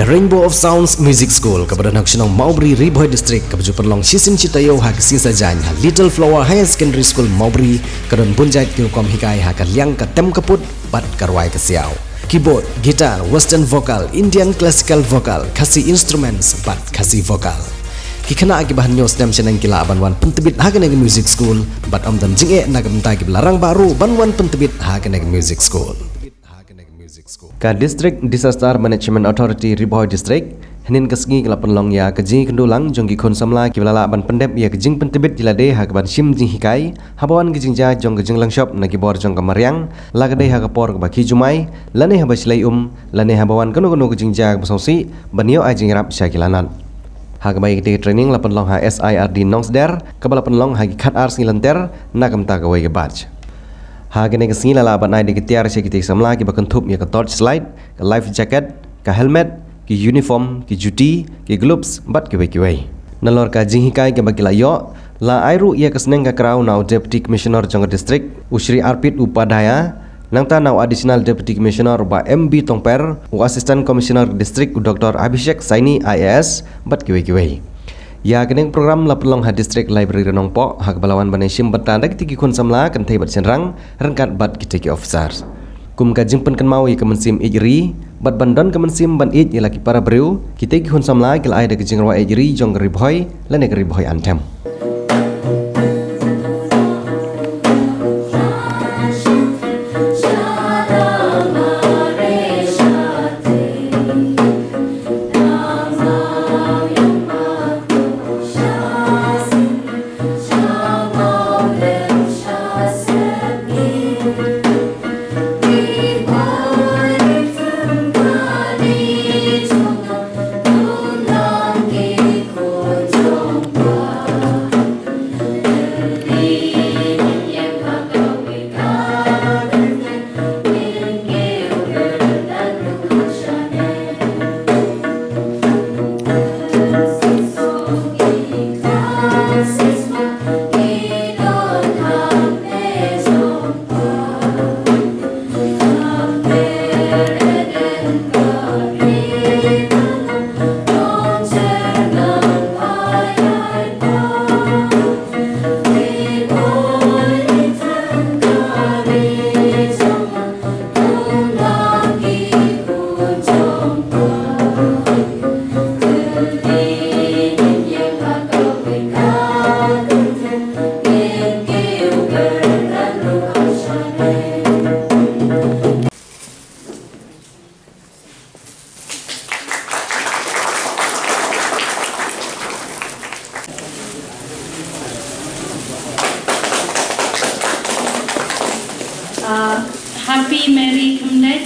Rainbow of Sounds Music School kepada Nakshonong Maubri Riboy District kepada perlong sisim citayo hak sisa jany ha Little Flower Higher Secondary School Maubri kedan bunjait kilkom hikai hak liang ka tem kaput bat karwai kesiau. Keyboard, gitar, western vocal, Indian classical vocal, kasi instruments bat kasi vocal. Kikana akibahan news nam senang kila banwan Pyntbit hageneg music school bat amdan jinge nagam tagi belarang baru banwan Pyntbit hageneg music school. Ka District Disaster Management Authority Riboy District henin kasngi kelapan long ya kejing kendulang jonggi kon samla kibalala ban pendep ya kejing Pyntbit dilade ha ban sim jing hikai habawan kejing ja jong kejing Lyngshop nagi bor jong ka Mariang lagade ha ka por ba ki jumai lane ha baslai lane habawan kono kejing ja basausi banio ajing rap syakilanan ha ka bai training lapan long ha SIRD Nongsder kabalapan long ha khat ars ngilanter nagam ta ka wai ke batch Hadien kesini lala banai di Tiar sekitar Samla ki bakan tup ya ke torch slide, ke life jacket, ke helmet, ke uniform, ke juti, ke gloves, bat ke wei. Nalor ka jinghikai ke bagi layo, la airu ia keseneng ke kerau nau Deputy Commissioner Jongga District, Usri Arpit Upadaya, nangta nau Additional Deputy Commissioner ba MB Tongper, u Assistant Commissioner District Dr. Abhishek Saini IAS, bat ke wei. Ya keneng program lapelong ha district library renong po hak balawan banesim batanda kitiki kun samla kan thai bat senrang rangkat bat kitiki officers kum ka jingpen kan mau ya kemensim ijri bat bandon kemensim ban ij ya laki para breu kitiki kun samla kil ai da kijing rawa ijri jong riboy lane riboy antem Happy Merry Himnet.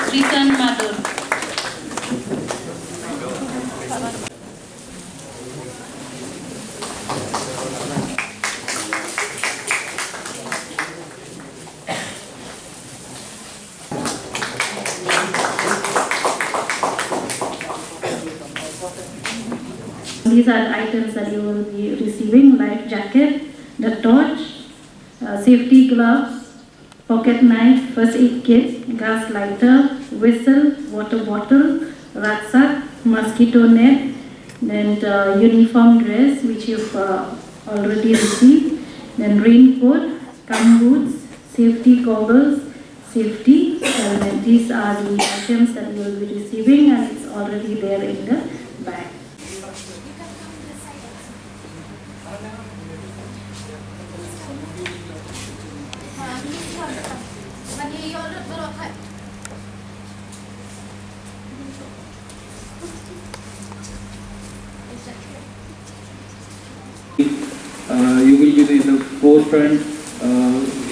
Return Mother. These are the items that you will be receiving: life jacket, the torch, safety gloves, pocket knife, first aid kit, gas lighter, whistle, water bottle, rucksack, mosquito net, then uniform dress which you've already received, then raincoat, gum boots, safety goggles, safety helmet. These are the items that you will be receiving, and it's already there in the bag. You will be in the forefront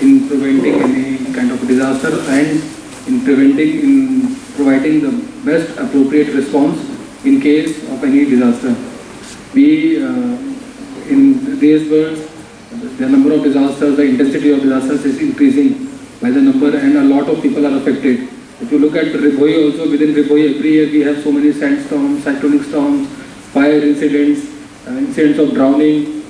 in preventing any kind of disaster and in providing the best appropriate response in case of any disaster. We in today's world, the number of disasters, the intensity of disasters is increasing by the number, and a lot of people are affected. If you look at Riboy also, within Riboy every year we have so many sandstorms, cyclonic storms, fire incidents, incidents of drowning,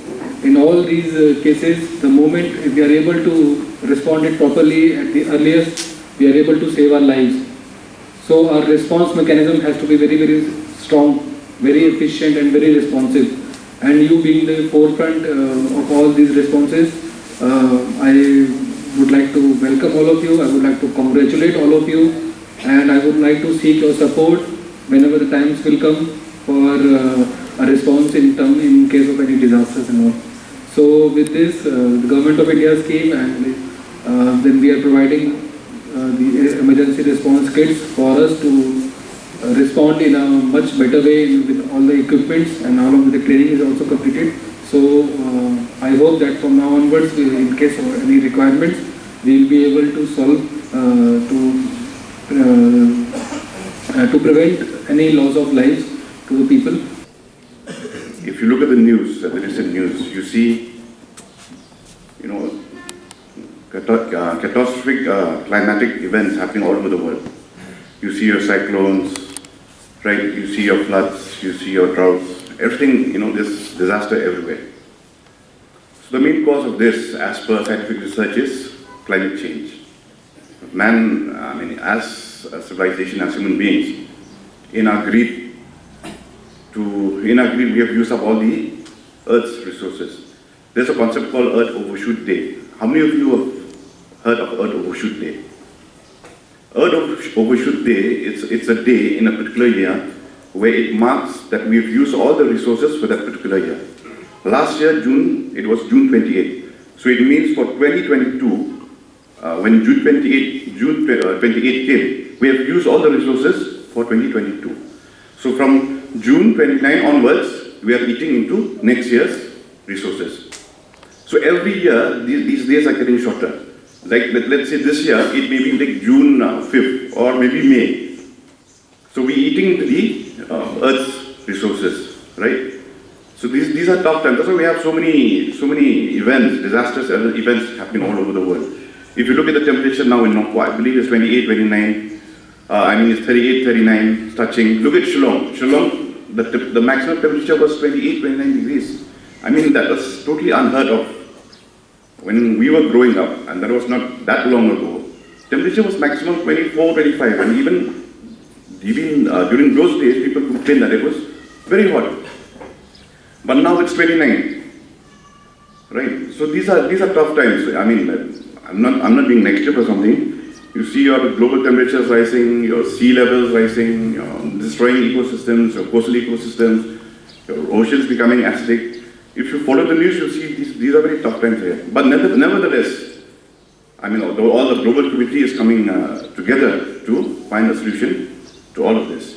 in all these cases, the moment if we are able to respond it properly at the earliest, we are able to save our lives. So our response mechanism has to be very, very strong, very efficient and very responsive. And you being the forefront of all these responses, I would like to welcome all of you, I would like to congratulate all of you, and I would like to seek your support whenever the times will come for a response in case of any disasters and all. So with this, the Government of India scheme, and then we are providing the emergency response kits for us to respond in a much better way with all the equipments, and along with the training is also completed. So I hope that from now onwards, in case of any requirements, we will be able to solve to prevent any loss of lives to the people. If you look at the news, the recent news, you see, catastrophic climatic events happening all over the world. You see your cyclones, right? You see your floods, you see your droughts, everything, there's disaster everywhere. So the main cause of this, as per scientific research, is climate change. Man, as a civilization, as human beings, in our greed, we have used up all the Earth's resources. There's a concept called Earth Overshoot Day. How many of you have heard of Earth Overshoot Day? Earth Overshoot Day, it's a day in a particular year where it marks that we've used all the resources for that particular year. Last year, it was June 28th. So it means for 2022, when June 28 came, we have used all the resources for 2022. So from June 29 onwards, we are eating into next year's resources. So every year, these days are getting shorter. Like, let's say this year, it may be like June 5th or maybe May. So we're eating into the Earth's resources, right? So these are tough times. That's why we have so many events, disastrous events happening all over the world. If you look at the temperature now in Nokwa, I believe it's 28, 29. It's 38, 39, touching. Look at Shillong. Shillong, the maximum temperature was 28, 29 degrees. That was totally unheard of. When we were growing up, and that was not that long ago, temperature was maximum 24, 25, and even during those days, people complained that it was very hot. But now it's 29, right? So these are tough times. I'm not being negative or something. You see your global temperatures rising, your sea levels rising, destroying ecosystems, your coastal ecosystems, your oceans becoming acidic. If you follow the news, you'll see these are very tough times here. But nevertheless, although all the global community is coming together to find a solution to all of this.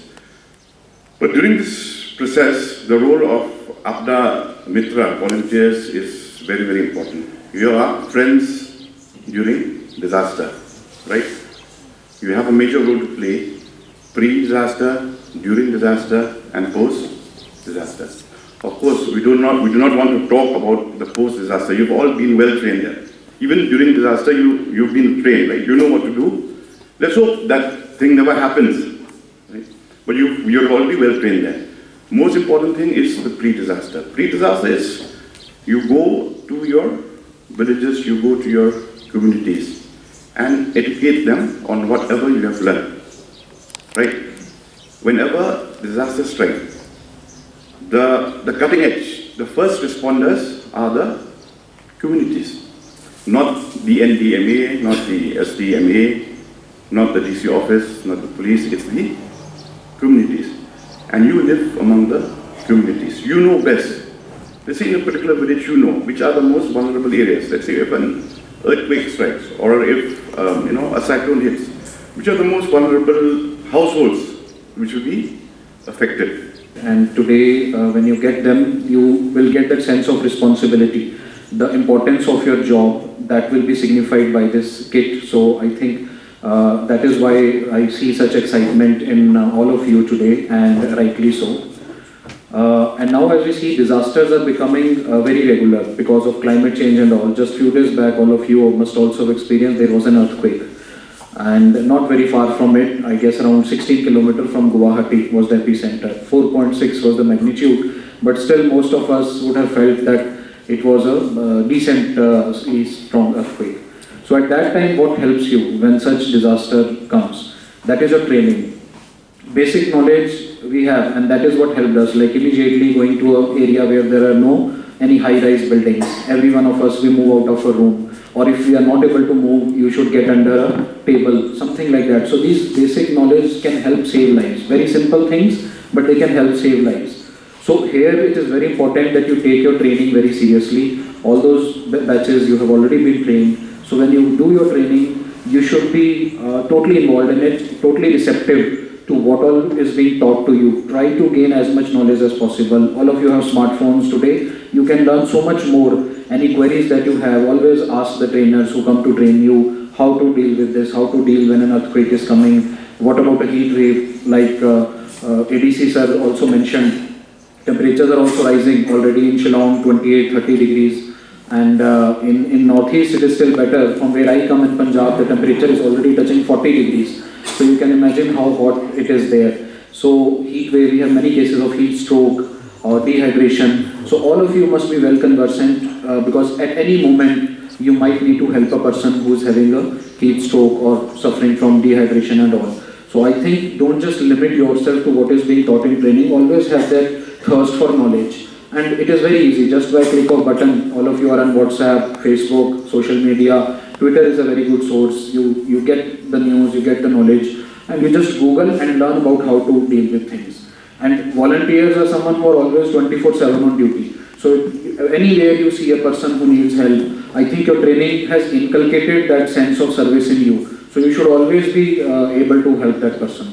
But during this process, the role of Apda Mitra volunteers is very, very important. You are friends during disaster, right? You have a major role to play pre-disaster, during disaster, and post-disaster. Of course, we do not want to talk about the post-disaster. You've all been well trained there. Even during disaster, you've been trained, right? You know what to do. Let's hope that thing never happens, right? But you're already well trained there. Most important thing is the pre-disaster. Pre-disaster is you go to your villages, you go to your communities, and educate them on whatever you have learned, right? Whenever disaster strikes, the cutting edge, the first responders are the communities, not the NDMA, not the SDMA, not the DC office, not the police, it's the communities. And you live among the communities. You know best. Let's say in a particular village, you know which are the most vulnerable areas. Let's say if an earthquake strikes or if a cyclone hits, which are the most vulnerable households which will be affected. And today, when you get them, you will get that sense of responsibility, the importance of your job that will be signified by this kit. So I think that is why I see such excitement in all of you today, and rightly so. And now as we see, disasters are becoming very regular because of climate change and all. Just few days back, all of you must also have experienced, there was an earthquake. And not very far from it, I guess around 16 kilometers from Guwahati was the epicenter. 4.6 was the magnitude, but still most of us would have felt that it was a decent, strong earthquake. So at that time, what helps you when such disaster comes? That is your training. Basic knowledge we have, and that is what helped us, like immediately going to an area where there are any high-rise buildings. Every one of us, we move out of a room. Or if we are not able to move, you should get under a table, something like that. So these basic knowledge can help save lives. Very simple things, but they can help save lives. So here it is very important that you take your training very seriously. All those batches you have already been trained. So when you do your training, you should be totally involved in it, totally receptive to what all is being taught to you. Try to gain as much knowledge as possible. All of you have smartphones today. You can learn so much more. Any queries that you have, always ask the trainers who come to train you how to deal with this, how to deal when an earthquake is coming. What about a heat wave? Like ADC sir also mentioned, temperatures are also rising already in Shillong, 28-30 degrees. And in northeast it is still better. From where I come in Punjab, the temperature is already touching 40 degrees. So you can imagine how hot it is there. So heat wave, we have many cases of heat stroke or dehydration. So all of you must be well conversant because at any moment you might need to help a person who is having a heat stroke or suffering from dehydration and all. So I think don't just limit yourself to what is being taught in training. Always have that thirst for knowledge. And it is very easy, just by click of button. All of you are on WhatsApp, Facebook, social media. Twitter is a very good source. You get the news, you get the knowledge, and you just Google and learn about how to deal with things. And volunteers are someone who are always 24/7 on duty. So anywhere you see a person who needs help, I think your training has inculcated that sense of service in you. So you should always be able to help that person.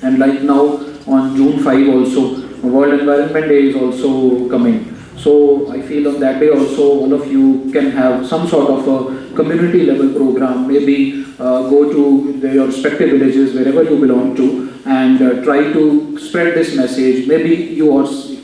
And like now on June 5 also, World Environment Day is also coming. So I feel on that day also all of you can have some sort of a community level program, maybe go to your respective villages wherever you belong to and try to spread this message. Maybe you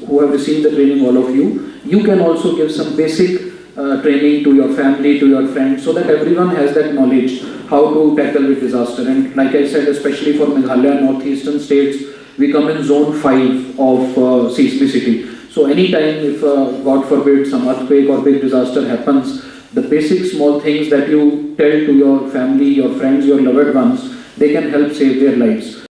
who have received the training, all of you can also give some basic training to your family, to your friends, so that everyone has that knowledge how to tackle with disaster. And like I said, especially for Meghalaya, northeastern states, we come in zone 5 of seismicity. So anytime if God forbid some earthquake or big disaster happens, the basic small things that you tell to your family, your friends, your loved ones, they can help save their lives.